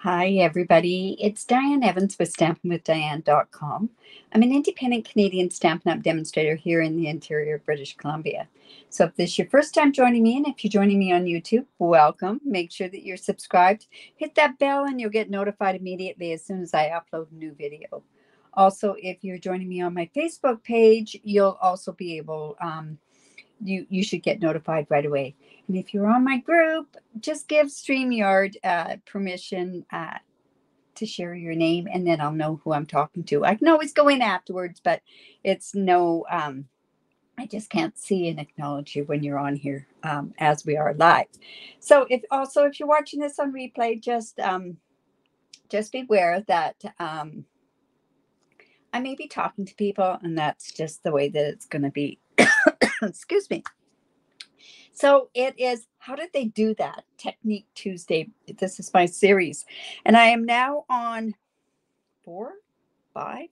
Hi, everybody. It's Diane Evans with stampinwithdiane.com. I'm an independent Canadian Stampin' Up demonstrator here in the interior of British Columbia. So if this is your first time joining me, and if you're joining me on YouTube, welcome. Make sure that you're subscribed. Hit that bell and you'll get notified immediately as soon as I upload a new video. Also, if you're joining me on my Facebook page, you'll also be able you should get notified right away. And if you're on my group, just give StreamYard permission to share your name, and then I'll know who I'm talking to. I can always go in afterwards, but it's no, I just can't see and acknowledge you when you're on here as we are live. So if you're watching this on replay, just beware that I may be talking to people, and that's just the way that it's going to be. Excuse me. So it is, how did they do that? Technique Tuesday. This is my series. And I am now on 4, 5,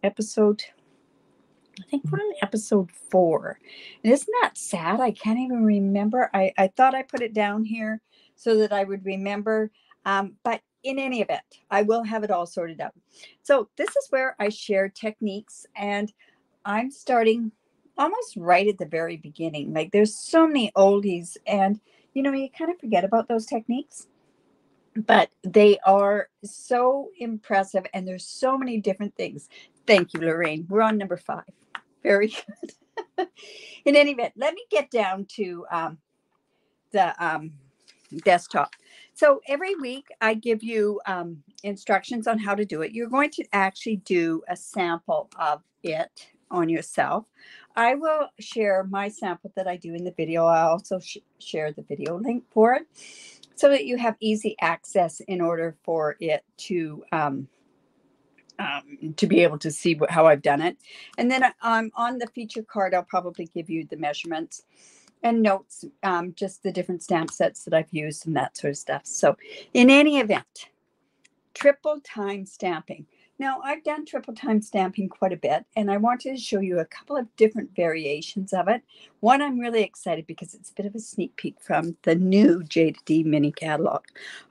episode, I think we're on episode 4. And isn't that sad? I can't even remember. I thought I put it down here so that I would remember. But in any event, I will have it all sorted out. So this is where I share techniques, and I'm starting almost right at the very beginning. Like, there's so many oldies, and you kind of forget about those techniques, but they are so impressive, and there's so many different things. Thank you, Lorraine. We're on number 5. Very good. In any event, let me get down to the desktop. So every week I give you instructions on how to do it. You're going to actually do a sample of it on yourself. I will share my sample that I do in the video. I'll also share the video link for it so that you have easy access in order for it to be able to see how I've done it. And then on the feature card, I'll probably give you the measurements and notes, just the different stamp sets that I've used and that sort of stuff. So in any event, triple time stamping. Now, I've done triple time stamping quite a bit, and I wanted to show you a couple of different variations of it. One, I'm really excited because it's a bit of a sneak peek from the new J2D mini catalog.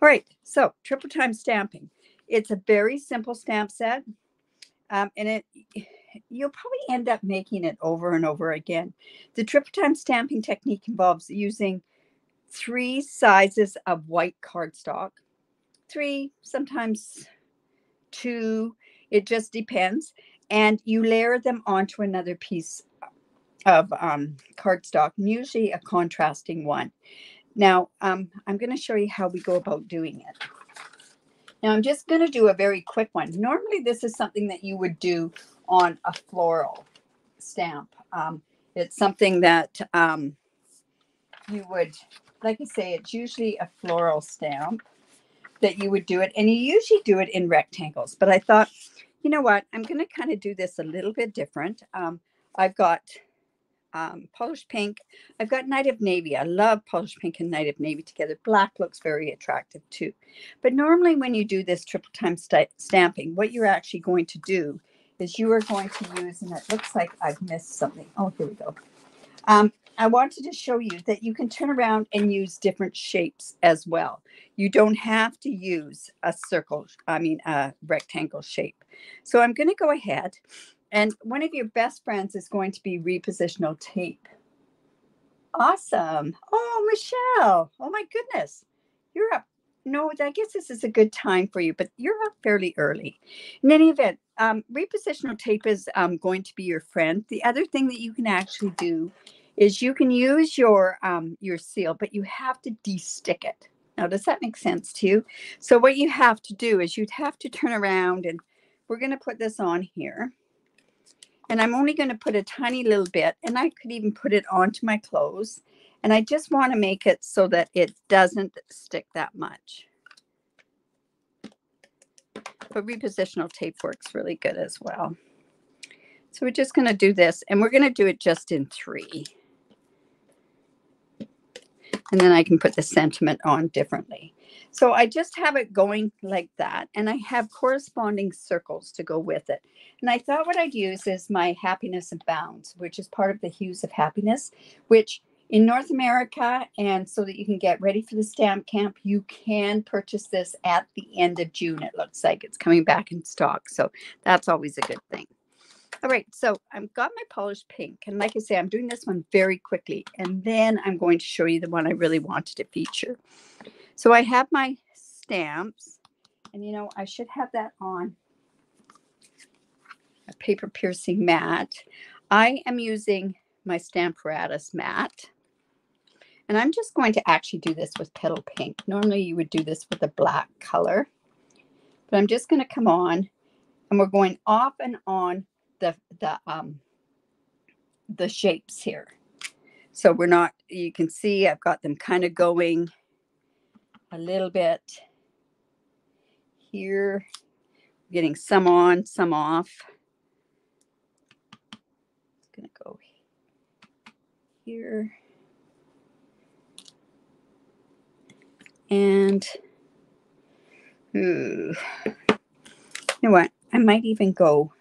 All right, so triple time stamping. It's a very simple stamp set, and you'll probably end up making it over and over again. The triple time stamping technique involves using 3 sizes of white cardstock, 3, sometimes 2, it just depends, and you layer them onto another piece of cardstock, usually a contrasting one. Now, I'm going to show you how we go about doing it. Now, I'm just going to do a very quick one. Normally, this is something that you would do on a floral stamp. It's something that you would, like I say, it's usually a floral stamp that you would do it. And you usually do it in rectangles. But I thought, you know what? I'm going to kind of do this a little bit different. I've got polished pink. I've got native navy. I love polished pink and native navy together. Black looks very attractive too. But normally when you do this triple time stamping, what you're actually going to do is you are going to use, and it looks like I've missed something. Oh, here we go. I wanted to show you that you can turn around and use different shapes as well. You don't have to use a rectangle shape. So I'm going to go ahead, and one of your best friends is going to be repositional tape. Awesome. Oh, Michelle. Oh, my goodness. You're up. No, I guess this is a good time for you, but you're up fairly early. In any event, repositional tape is going to be your friend. The other thing that you can actually do is you can use your seal, but you have to de-stick it. Now, does that make sense to you? So what you have to do is you'd have to turn around, and we're going to put this on here. And I'm only going to put a tiny little bit, and I could even put it onto my clothes. And I just want to make it so that it doesn't stick that much. But repositional tape works really good as well. So we're just going to do this, and we're going to do it just in 3. And then I can put the sentiment on differently. So I just have it going like that, and I have corresponding circles to go with it. And I thought what I'd use is my Happiness and Bounds, which is part of the Hues of Happiness, which in North America, and so that you can get ready for the stamp camp, you can purchase this at the end of June. It looks like it's coming back in stock, so that's always a good thing. All right, so I've got my polished pink, and like I say, I'm doing this one very quickly, and then I'm going to show you the one I really wanted to feature. So I have my stamps, and you know, I should have that on a paper piercing mat. I am using my Stamparatus mat, and I'm just going to actually do this with petal pink. Normally you would do this with a black color, but I'm just going to come on, and we're going off and on the shapes here. So we're not, you can see I've got them kind of going a little bit here, getting some on, some off. It's going to go here. And you know what? I might even go.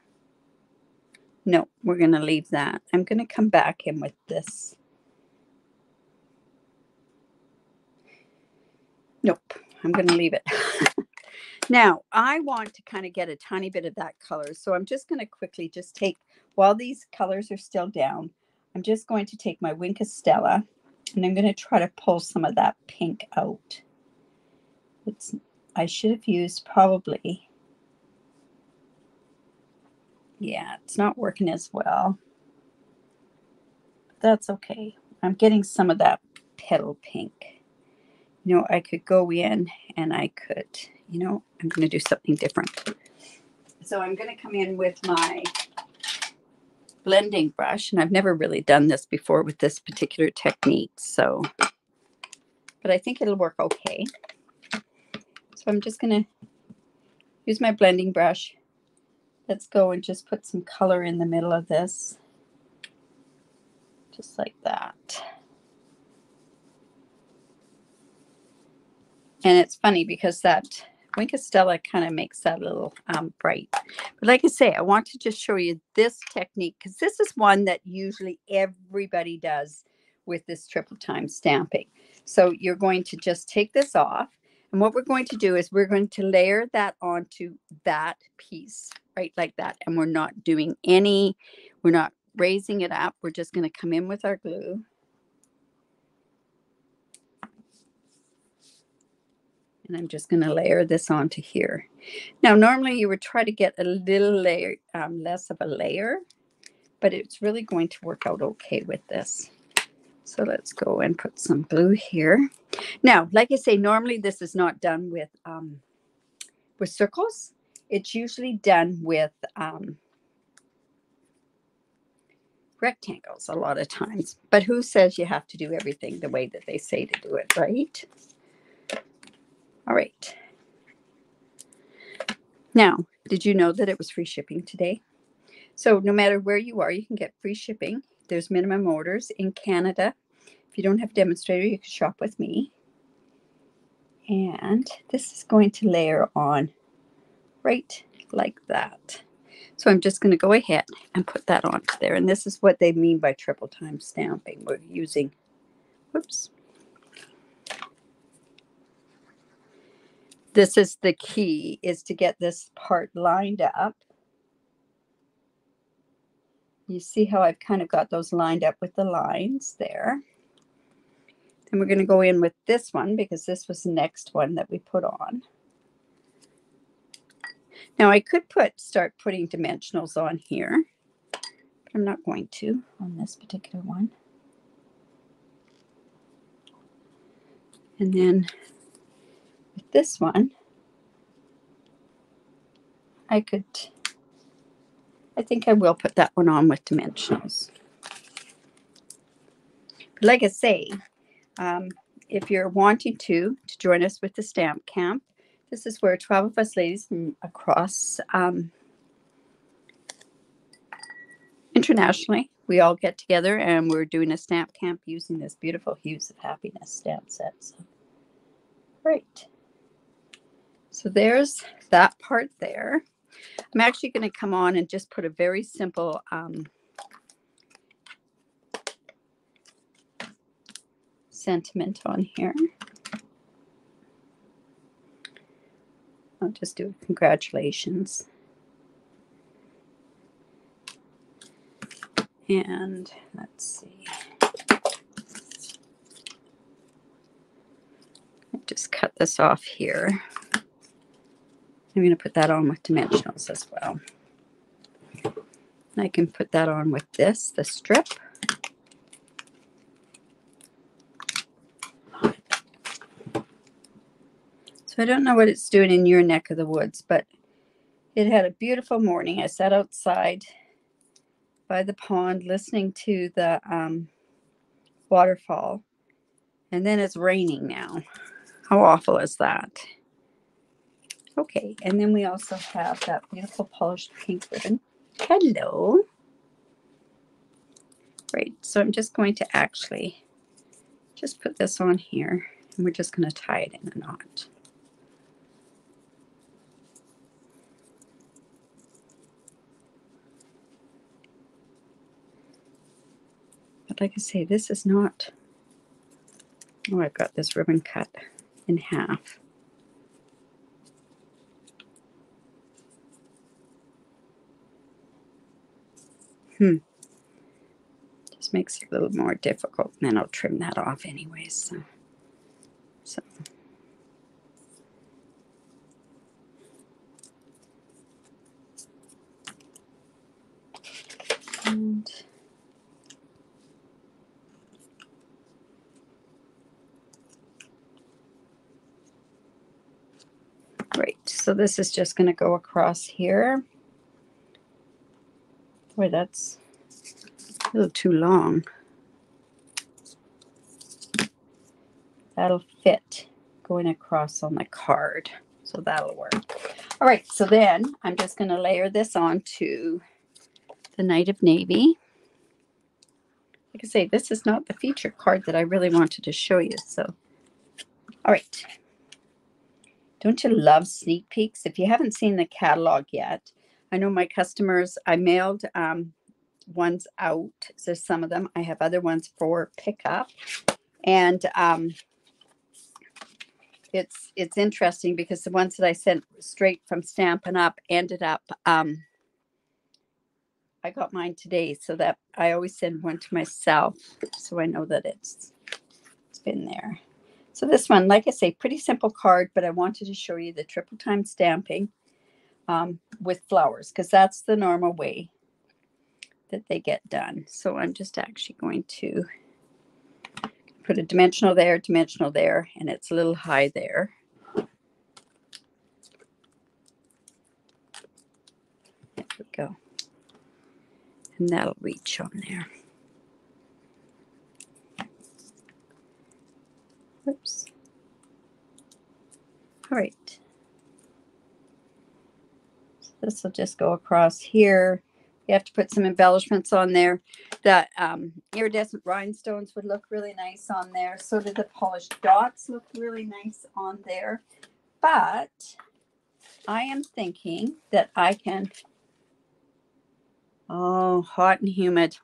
No, we're going to leave that. I'm going to come back in with this. Nope, I'm going to leave it. Now, I want to kind of get a tiny bit of that color. So I'm just going to quickly just take, while these colors are still down, I'm just going to take my Wink of Stella, and I'm going to try to pull some of that pink out. I should have used probably, yeah, it's not working as well. That's okay. I'm getting some of that petal pink. You know, I could go in and I could, you know, I'm going to do something different. So I'm going to come in with my blending brush, and I've never really done this before with this particular technique. So, but I think it'll work okay. So I'm just going to use my blending brush. Let's go and just put some color in the middle of this. Just like that. And it's funny because that Wink of Stella kind of makes that a little bright. But like I say, I want to just show you this technique, because this is one that usually everybody does with this triple time stamping. So you're going to just take this off. And what we're going to do is we're going to layer that onto that piece, right, like that. And we're not doing any, we're not raising it up. We're just going to come in with our glue. And I'm just going to layer this onto here. Now, normally you would try to get a little layer, less of a layer, but it's really going to work out okay with this. So let's go and put some glue here. Now, like I say, normally this is not done with circles. It's usually done with rectangles a lot of times. But who says you have to do everything the way that they say to do it, right? All right. Now, did you know that it was free shipping today? So no matter where you are, you can get free shipping. There's minimum orders in Canada. If you don't have Demonstrator, you can shop with me. And this is going to layer on right like that. So I'm just going to go ahead and put that onto there. And this is what they mean by triple time stamping. We're using, whoops. This is the key, is to get this part lined up. You see how I've kind of got those lined up with the lines there. And we're going to go in with this one because this was the next one that we put on. Now I could start putting dimensionals on here, but I'm not going to on this particular one. And then with this one, I think I will put that one on with dimensionals. But like I say, if you're wanting to join us with the stamp camp, this is where 12 of us ladies from across internationally, we all get together and we're doing a stamp camp using this beautiful Hues of Happiness stamp set. So, right. So there's that part there. I'm actually going to come on and just put a very simple sentiment on here. I'll just do congratulations. And let's see. Just cut this off here. I'm going to put that on with dimensionals as well. And I can put that on with this, the strip. So I don't know what it's doing in your neck of the woods, but it had a beautiful morning. I sat outside by the pond listening to the waterfall, and then it's raining now. How awful is that? Okay, and then we also have that beautiful polished pink ribbon. Hello. Right, so I'm just going to actually just put this on here, and we're just going to tie it in a knot. But like I say, this is not, oh, I've got this ribbon cut in half. Just makes it a little more difficult, and then I'll trim that off anyways. So. And right, so this is just going to go across here. Boy, that's a little too long. That'll fit going across on the card, so that'll work. All right, so then I'm just going to layer this onto the Night of Navy. Like I say, this is not the feature card that I really wanted to show you. So, all right. Don't you love sneak peeks? If you haven't seen the catalog yet, I know my customers, I mailed ones out. So some of them, I have other ones for pickup. And it's interesting because the ones that I sent straight from Stampin' Up ended up, I got mine today, so that I always send one to myself, so I know that it's been there. So this one, like I say, pretty simple card, but I wanted to show you the triple time stamping with flowers, because that's the normal way that they get done. So I'm just actually going to put a dimensional there, and it's a little high there. There we go. And that'll reach on there. Oops. All right. So this will just go across here. You have to put some embellishments on there. That iridescent rhinestones would look really nice on there. So did the polished dots look really nice on there. But I am thinking that I can, oh, hot and humid.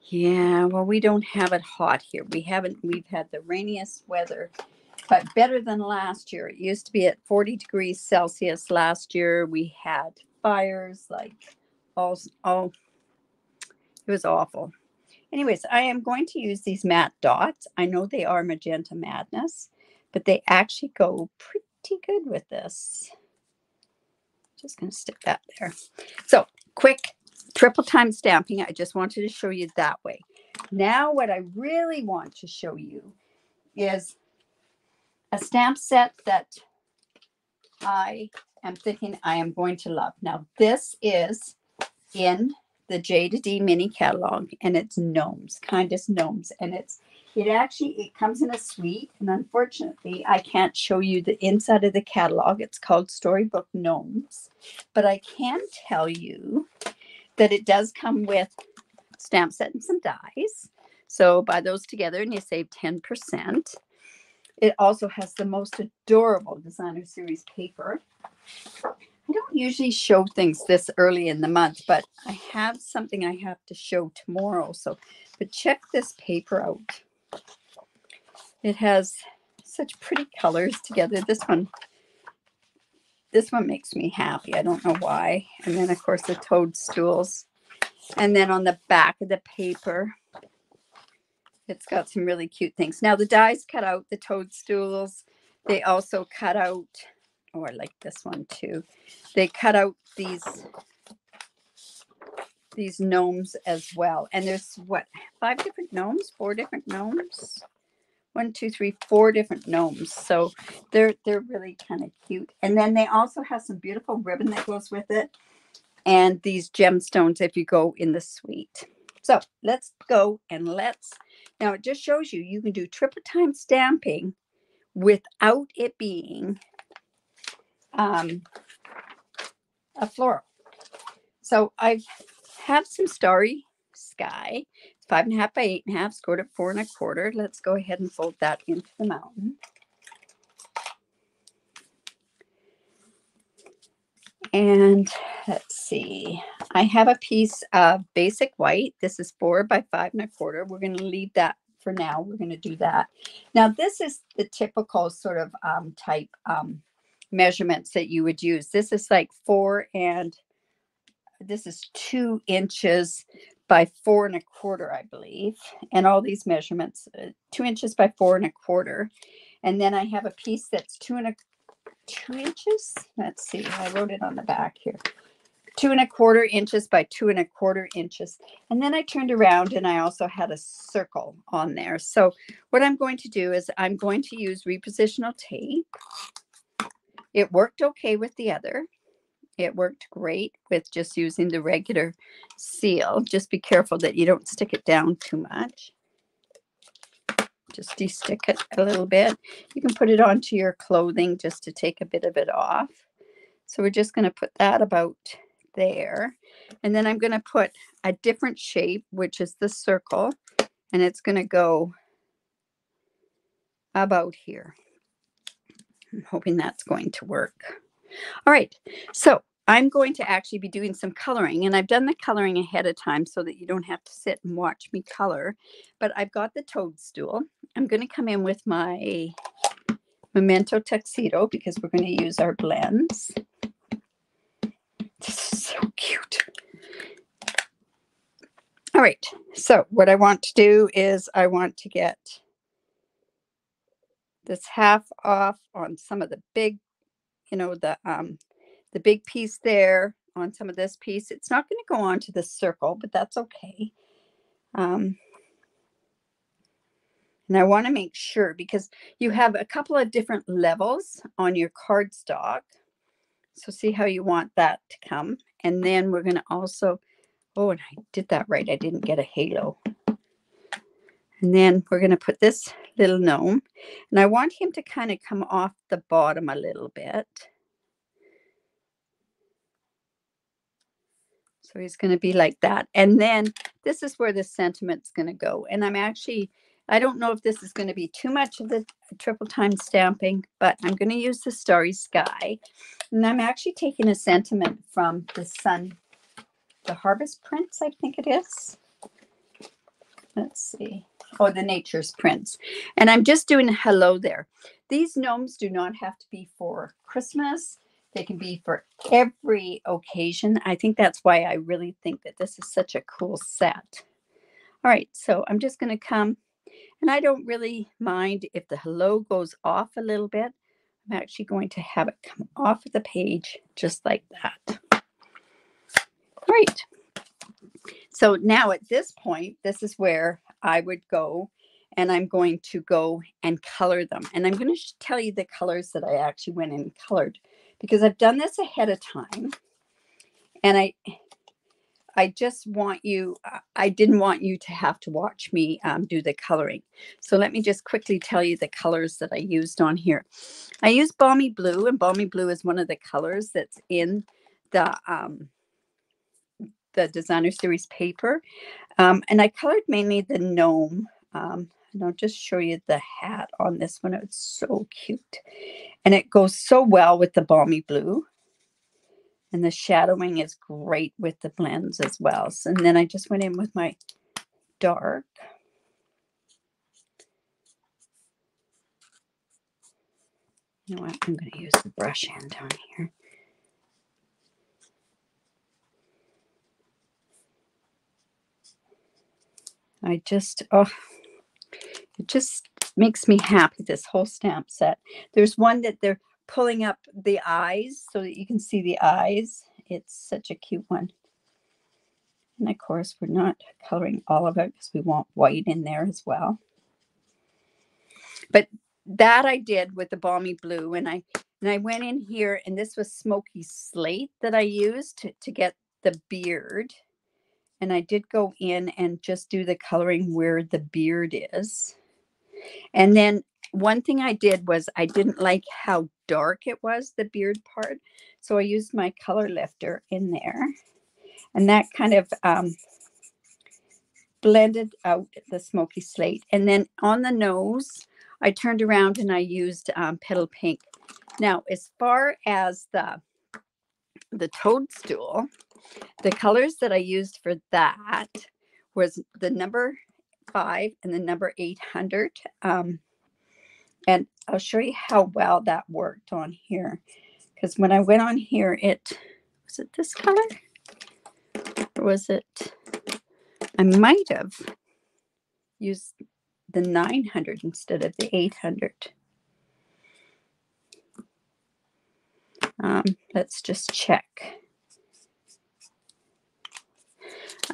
Yeah, well, we don't have it hot here. We've had the rainiest weather, but better than last year. It used to be at 40 degrees Celsius last year. We had fires, like all it was awful. Anyways, I am going to use these matte dots. I know they are Magenta Madness, but they actually go pretty good with this. Just going to stick that there. So quick triple time stamping. I just wanted to show you that way. Now what I really want to show you is a stamp set that I am thinking I am going to love. Now this is in the J to D mini catalog, and it's Gnomes, Kindest Gnomes, and it comes in a suite, and unfortunately I can't show you the inside of the catalog. It's called Storybook Gnomes, but I can tell you that it does come with stamp set and some dies. So buy those together and you save 10%. It also has the most adorable designer series paper. I don't usually show things this early in the month, but I have something I have to show tomorrow. But check this paper out. It has such pretty colors together. This one makes me happy. I don't know why. And then, of course, the toadstools. And then on the back of the paper, it's got some really cute things. Now, the dies cut out the toadstools. They also cut out, oh, I like this one too. They cut out these gnomes as well. And there's, what, 5 different gnomes? 4 different gnomes? 1, 2, 3, 4 different gnomes. So they're really kind of cute. And then they also have some beautiful ribbon that goes with it, and these gemstones if you go in the suite. So let's go and now it just shows you can do triple time stamping without it being a floral. So I have some Starry Sky. It's 5.5 by 8.5, scored at 4 1/4. Let's go ahead and fold that into the mountain. And let's see, I have a piece of basic white. This is 4 by 5 1/4. We're going to leave that for now. We're going to do that. Now, this is the typical sort of type measurements that you would use. This is like 4, and this is 2 inches by 4 1/4, I believe. And all these measurements, 2 inches by 4 1/4. And then I have a piece that's 2 inches. Let's see, I wrote it on the back here. 2 1/4 inches by 2 1/4 inches. And then I turned around and I also had a circle on there. So what I'm going to do is I'm going to use repositional tape. It worked okay with the other. It worked great with just using the regular seal. Just be careful that you don't stick it down too much. Just de-stick it a little bit. You can put it onto your clothing just to take a bit of it off. So we're just going to put that about there. And then I'm going to put a different shape, which is the circle. And it's going to go about here. I'm hoping that's going to work. All right. So I'm going to actually be doing some coloring, and I've done the coloring ahead of time so that you don't have to sit and watch me color. But I've got the toadstool. I'm going to come in with my Memento Tuxedo because we're going to use our blends. This is so cute. All right. So what I want to do is I want to get this half off on some of the big, the big piece there on some of this piece. It's not going to go onto the circle, but that's okay. And I want to make sure because you have a couple of different levels on your cardstock. So see how you want that to come. And then we're going to also, oh, and I did that right. I didn't get a halo. And then we're going to put this little gnome. And I want him to kind of come off the bottom a little bit. So he's going to be like that. And then this is where the sentiment's going to go. And I don't know if this is going to be too much of the triple time stamping, but I'm going to use the Starry Sky. And I'm actually taking a sentiment from the Harvest Prince, I think it is. Let's see. Oh, the Nature's Prince. And I'm just doing a hello there. These gnomes do not have to be for Christmas. They can be for every occasion. I think that's why I really think that this is such a cool set. All right, so I'm just going to come, and I don't really mind if the hello goes off a little bit. I'm actually going to have it come off of the page just like that. All right. So now at this point, this is where I would go, and I'm going to go and color them. And I'm going to tell you the colors that I actually went and colored because I've done this ahead of time. And I just want you, I didn't want you to have to watch me do the coloring. So let me just quickly tell you the colors that I used on here. I used Balmy Blue, and Balmy Blue is one of the colors that's in the Designer Series paper. And I colored mainly the gnome. And I'll just show you the hat on this one. It's so cute. And it goes so well with the Balmy Blue. And the shadowing is great with the blends as well. So, and then I just went in with my dark. You know what? I'm going to use the brush end on here. It just makes me happy, this whole stamp set. There's one that they're pulling up the eyes so that you can see the eyes. It's such a cute one. And of course, we're not coloring all of it because we want white in there as well. But that I did with the balmy blue, and I went in here, and this was smoky slate that I used to get the beard. And I did go in and just do the coloring where the beard is. And then one thing I did was I didn't like how dark it was, the beard part. So I used my color lifter in there. And that kind of blended out the smoky slate. And then on the nose, I turned around and I used Petal Pink. Now, as far as the toadstool, the colors that I used for that was the number 5 and the number 800. And I'll show you how well that worked on here. Because when I went on here, was it this color? Or was it, I might have used the 900 instead of the 800. Let's just check.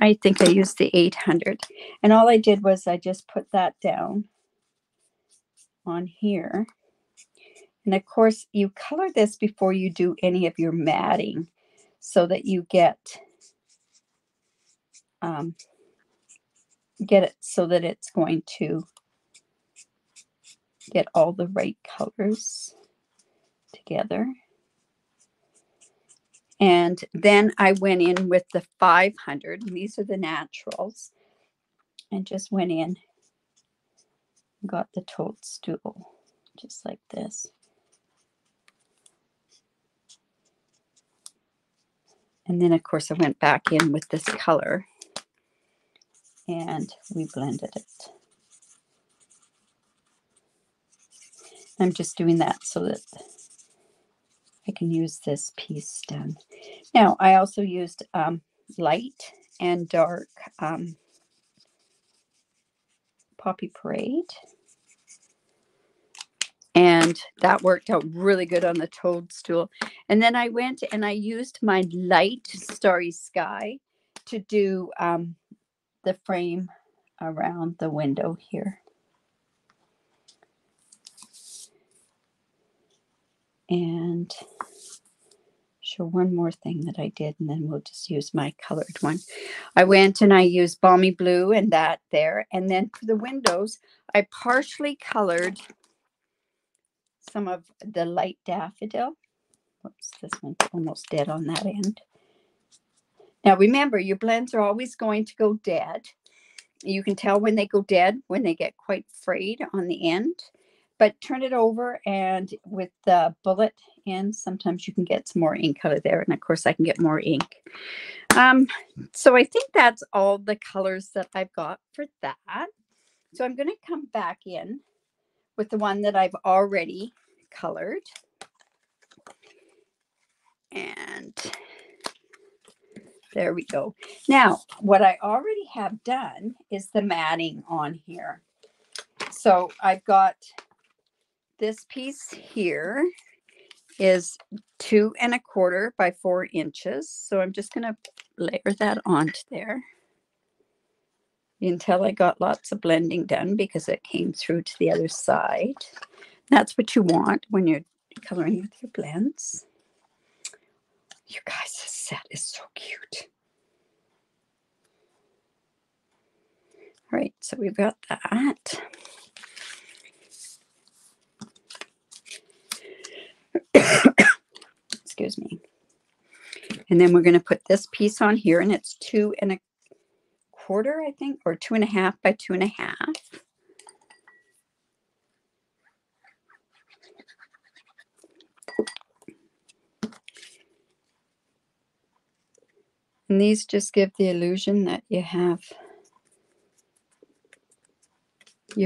I think I used the 800. And all I did was I just put that down on here. And of course, you color this before you do any of your matting so that you get it so that it's going to get all the right colors together. And then I went in with the 500, and these are the naturals, and just went in and got the toadstool just like this. And then of course I went back in with this color and we blended it. I'm just doing that so that I can use this piece done. Now I also used light and dark Poppy Parade. And that worked out really good on the toadstool. And then I went and I used my light Starry Sky to do the frame around the window here. And show one more thing that I did, and then we'll just use my colored one. I went and I used Balmy Blue and that there. And then for the windows, I partially colored some of the light daffodil. Oops, this one's almost dead on that end. Now remember, your blends are always going to go dead. You can tell when they go dead, when they get quite frayed on the end. But turn it over, and with the bullet end, sometimes you can get some more ink out of there. And of course, I can get more ink. So I think that's all the colors that I've got for that. So I'm going to come back in with the one that I've already colored. And there we go. Now, what I already have done is the matting on here. So I've got this piece here is 2 1/4 by 4 inches. So I'm just going to layer that onto there. You can tell I got lots of blending done because it came through to the other side. That's what you want when you're coloring with your blends. You guys, this set is so cute. All right, so we've got that. Excuse me. And then we're going to put this piece on here, and it's 2 1/4, I think, or 2 1/2 by 2 1/2. And these just give the illusion that you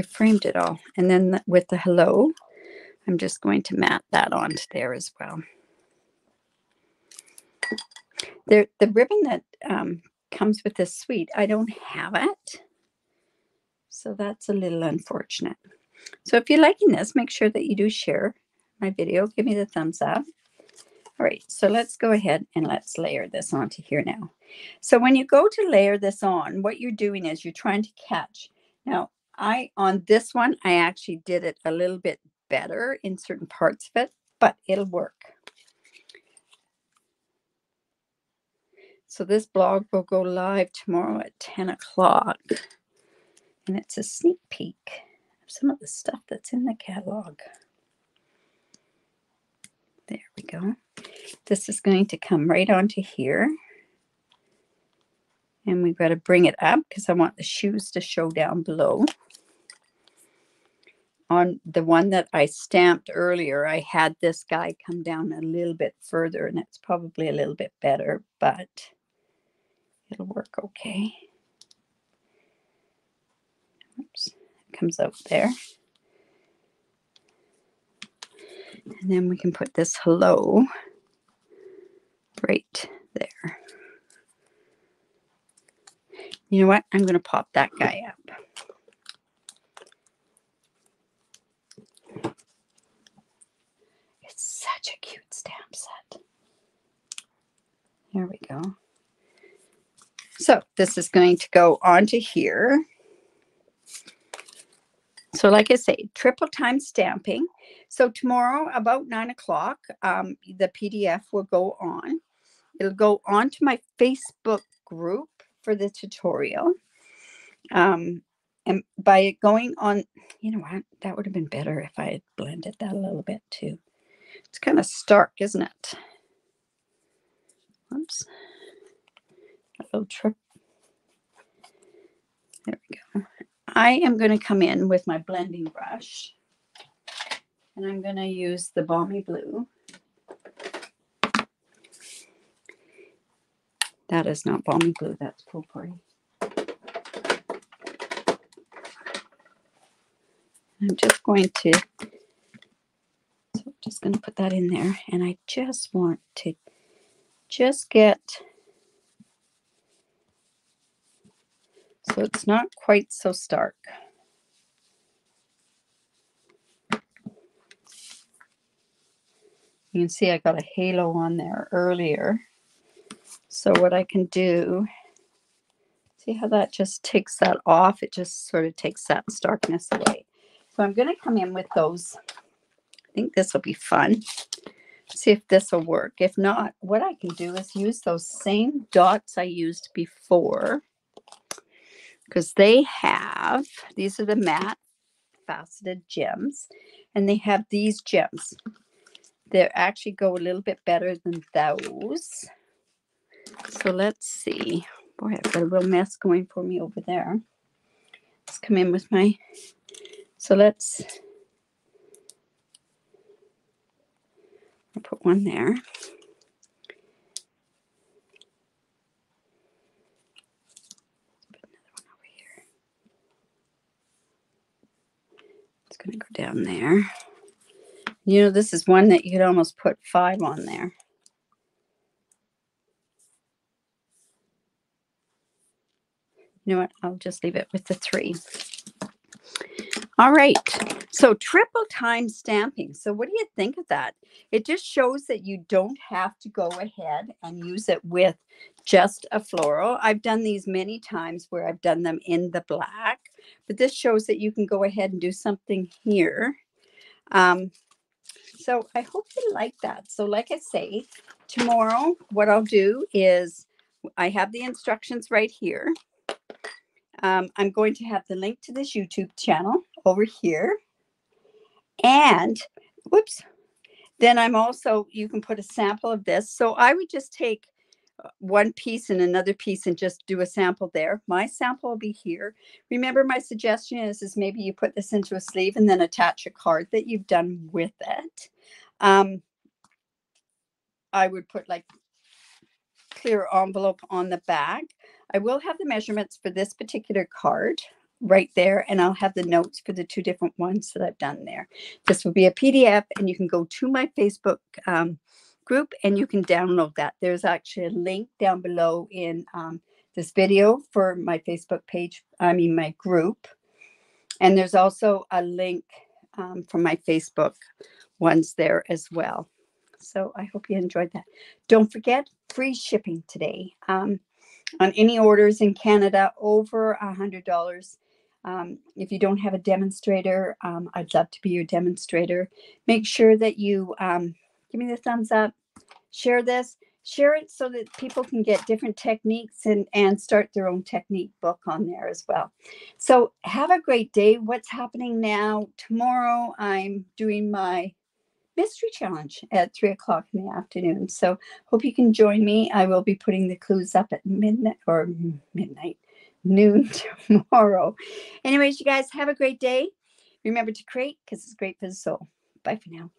framed it all. And then with the hello, I'm just going to mat that onto there as well. The ribbon that comes with this suite, I don't have it. So that's a little unfortunate. So if you're liking this, make sure that you do share my video. Give me the thumbs up. All right, so let's go ahead and let's layer this onto here now. So when you go to layer this on, what you're doing is you're trying to catch. Now, on this one, I actually did it a little bit better in certain parts of it, but it'll work. So this blog will go live tomorrow at 10 o'clock. And it's a sneak peek of some of the stuff that's in the catalog. There we go. This is going to come right onto here. And we've got to bring it up because I want the shoes to show down below. On the one that I stamped earlier, I had this guy come down a little bit further, and it's probably a little bit better, but it'll work okay. Oops, it comes out there. And then we can put this hello right there. You know what? I'm going to pop that guy up. It's such a cute stamp set. There we go. So this is going to go onto here. So like I say, triple time stamping. So tomorrow about 9 o'clock, the PDF will go on. It'll go onto my Facebook group for the tutorial. And by it going on, you know what? That would have been better if I had blended that a little bit too. It's kind of stark, isn't it? Oops. A little trip. There we go. I am going to come in with my blending brush. And I'm going to use the Balmy Blue. That is not Balmy Blue, that's Pool Party. I'm just going to, so I'm just going to put that in there. And I just want to just get, so it's not quite so stark. You can see I got a halo on there earlier. So what I can do, see how that just takes that off? It just sort of takes that starkness away. So I'm going to come in with those. I think this will be fun. See if this will work. If not, what I can do is use those same dots I used before. Because they have, these are the matte faceted gems. And they have these gems. They actually go a little bit better than those. So let's see. Boy, I've got a real mess going for me over there. Let's come in with my, so let's, I'll put one there. Put another one over here. It's going to go down there. You know, this is one that you could almost put 5 on there. You know what? I'll just leave it with the 3. All right. So triple time stamping. So what do you think of that? It just shows that you don't have to go ahead and use it with just a floral. I've done these many times where I've done them in the black, but this shows that you can go ahead and do something here. So I hope you like that. So like I say, tomorrow what I'll do is I have the instructions right here. I'm going to have the link to this YouTube channel over here. And, whoops, then I'm also, you can put a sample of this. So I would just take one piece and another piece and just do a sample there. My sample will be here. Remember, my suggestion is maybe you put this into a sleeve and then attach a card that you've done with it. I would put like clear envelope on the back. I will have the measurements for this particular card right there, and I'll have the notes for the 2 different ones that I've done there. This will be a PDF, and you can go to my Facebook group and you can download that. There's actually a link down below in this video for my Facebook page, my group. And there's also a link for my Facebook ones there as well. So I hope you enjoyed that. Don't forget, free shipping today on any orders in Canada over $100. If you don't have a demonstrator, I'd love to be your demonstrator. Make sure that you give me the thumbs up, share this, share it so that people can get different techniques and start their own technique book on there as well. So have a great day. What's happening now? Tomorrow I'm doing my mystery challenge at 3 o'clock in the afternoon. So hope you can join me. I will be putting the clues up at noon tomorrow. Anyways, you guys have a great day. Remember to create because it's great for the soul. Bye for now.